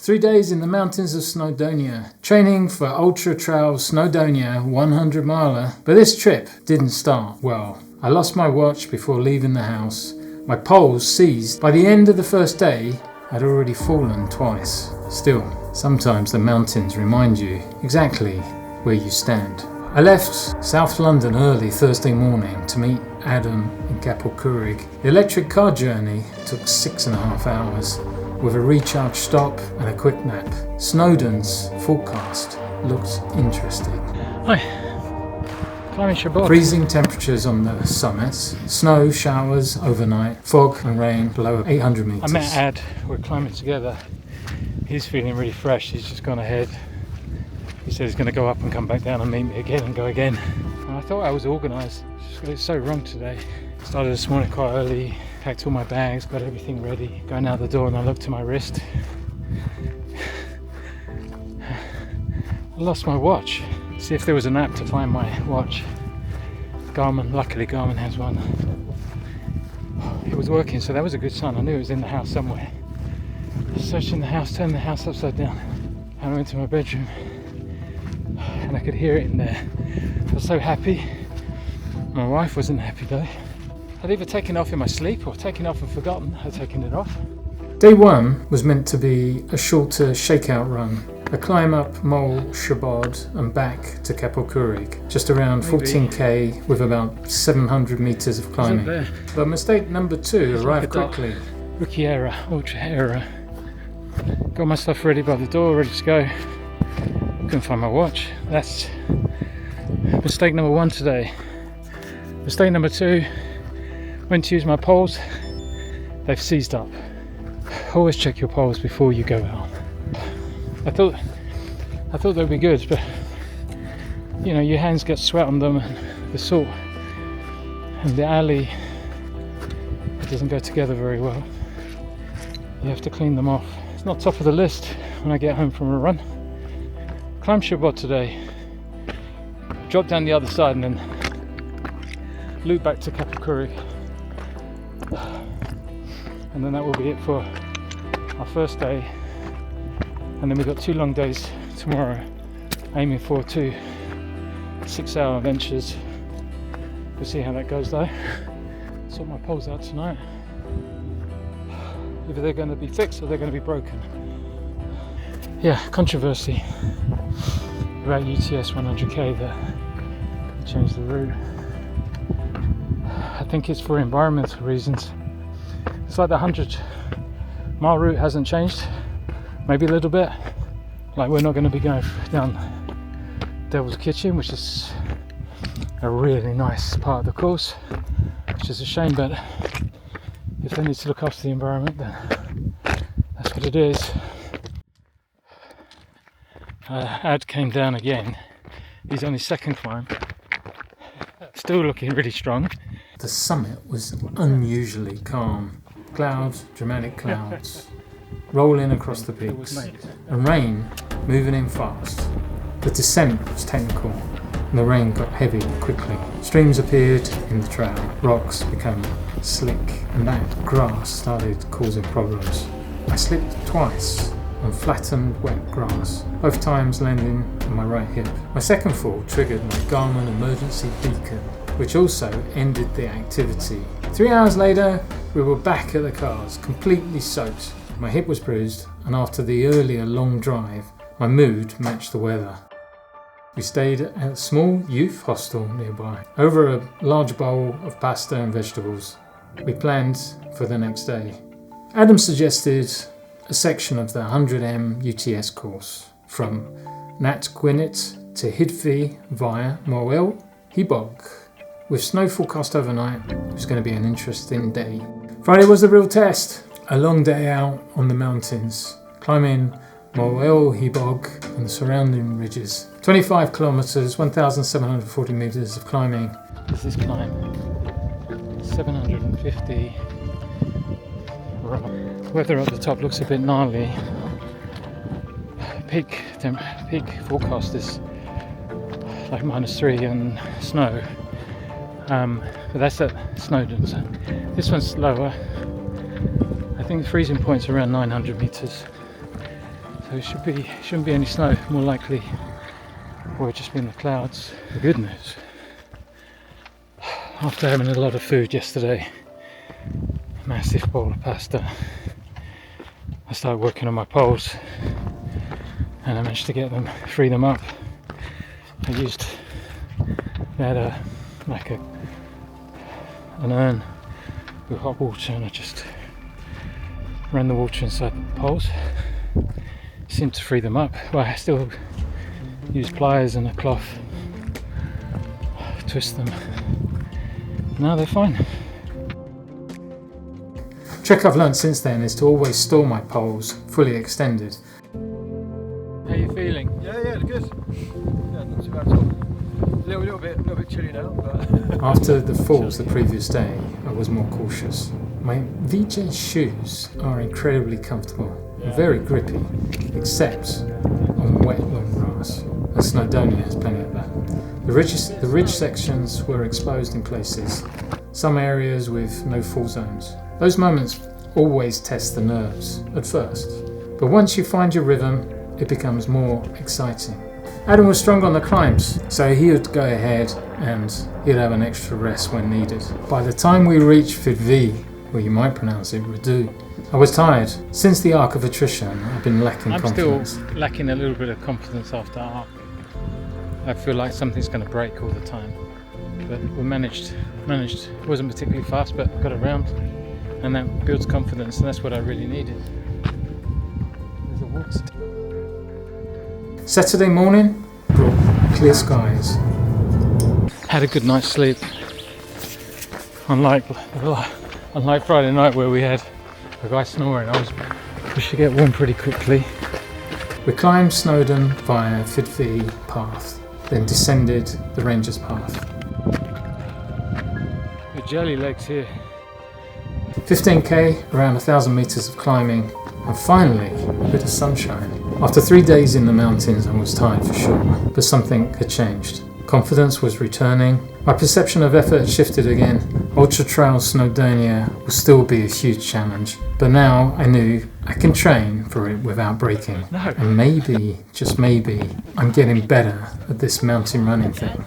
3 days in the mountains of Snowdonia, training for Ultra-Trail Snowdonia 100 miler. But this trip didn't start well. I lost my watch before leaving the house. My poles seized. By the end of the first day, I'd already fallen twice. Still, sometimes the mountains remind you exactly where you stand. I left South London early Thursday morning to meet Adam in Capel Curig. The electric car journey took 6.5 hours with a recharge stop and a quick nap. Snowdon's forecast looked interesting. Hi, climbing Siabod. Freezing temperatures on the summits, snow showers overnight, fog and rain below 800 metres. I met Ad, we're climbing together. He's feeling really fresh, he's just gone ahead. He said he's going to go up and come back down and meet me again and go again. And I thought I was organised, it's so wrong today. Started this morning quite early, packed all my bags, got everything ready. Going out the door and I looked to my wrist. I lost my watch. See if there was an app to find my watch. Garmin, luckily Garmin has one. It was working, so that was a good sign. I knew it was in the house somewhere. Searching the house, turned the house upside down. And I went to my bedroom and I could hear it in there. I was so happy. My wife wasn't happy though. I'd either taken it off in my sleep or taken it off and forgotten I'd taken it off. Day 1 was meant to be a shorter shakeout run. A climb up Moel Siabod and back to Capel Curig, just around 14k with about 700 metres of climbing. But mistake number 2 arrived quickly. Rookie error, ultra error. Got my stuff ready by the door, ready to go. Couldn't find my watch. That's mistake number 1 today. Mistake number 2, went to use my poles, they've seized up. Always check your poles before you go out. I thought they'd be good, but you know, your hands get sweat on them and the salt and the alley, it doesn't go together very well. You have to clean them off. It's not top of the list when I get home from a run. Climb Siabod today, drop down the other side and then loop back to Capel Curig. And then that will be it for our first day. And then we've got 2 long days tomorrow, aiming for 2 6-hour ventures. We'll see how that goes though. Sort my poles out tonight. Either they're going to be fixed or they're going to be broken. Yeah, controversy about UTS 100k that changed the route. I think it's for environmental reasons. It's like the 100-mile route hasn't changed, maybe a little bit. Like we're not going to be going down Devil's Kitchen, which is a really nice part of the course, which is a shame, but if they need to look after the environment, then that's what it is. Ad came down again. He's on his second climb. Still looking really strong. The summit was unusually calm. Clouds, dramatic clouds, rolling across the peaks, and rain moving in fast. The descent was technical, and the rain got heavy quickly. Streams appeared in the trail, rocks became slick, and that grass started causing problems. I slipped twice on flattened wet grass, both times landing on my right hip. My second fall triggered my Garmin emergency beacon, which also ended the activity. 3 hours later, we were back at the cars, completely soaked. My hip was bruised, and after the earlier long drive, my mood matched the weather. We stayed at a small youth hostel nearby. Over a large bowl of pasta and vegetables, we planned for the next day. Adam suggested a section of the 100m UTS course from Nat Gwynedd to Hydfi via Moel Hebog. With snow forecast overnight, it was going to be an interesting day. Friday was the real test. A long day out on the mountains, climbing Moel Hebog and the surrounding ridges. 25 kilometres, 1,740 metres of climbing. This is climb 750. Weather at the top looks a bit gnarly. Peak forecast is like -3 and snow. But that's at Snowdon. So this one's lower. I think the freezing point's around 900 metres. so it shouldn't be any snow. More likely will just be in the clouds. The good news, after having a lot of food yesterday, massive bowl of pasta, I started working on my poles and I managed to get them, free them up. They had an urn with hot water, and I just ran the water inside the poles. Seemed to free them up. Well, I still use pliers and a cloth, twist them. Now they're fine. Trick I've learned since then is to always store my poles fully extended. How are you feeling? Yeah, good. Yeah, not too bad at all. A little bit chilly now, but After the falls the previous day, I was more cautious. My VJ shoes are incredibly comfortable and very grippy, except on wet long grass, and Snowdonia has plenty of that. The ridge sections were exposed in places, some areas with no fall zones. Those moments always test the nerves at first, but once you find your rhythm, it becomes more exciting. Adam was strong on the climbs, so he would go ahead and he'd have an extra rest when needed. By the time we reached Fidvi, or you might pronounce it Radu, I was tired. Since the Arc of Attrition, I've been lacking confidence. I'm still lacking a little bit of confidence after Arc. I feel like something's going to break all the time. But we managed. It wasn't particularly fast, but got around. And that builds confidence, and that's what I really needed. There's a water. Saturday morning brought clear skies. Had a good night's sleep. Unlike Friday night where we had a guy snoring, I was pushed to get warm pretty quickly. We climbed Snowdon via Fidvi path, then descended the Ranger's path. The jelly legs here. 15k, around 1,000 meters of climbing, and finally a bit of sunshine. After 3 days in the mountains, I was tired for sure, but something had changed. Confidence was returning. My perception of effort had shifted again. Ultra-Trail Snowdonia will still be a huge challenge, but now I knew I can train for it without breaking. No. And maybe, just maybe, I'm getting better at this mountain running thing.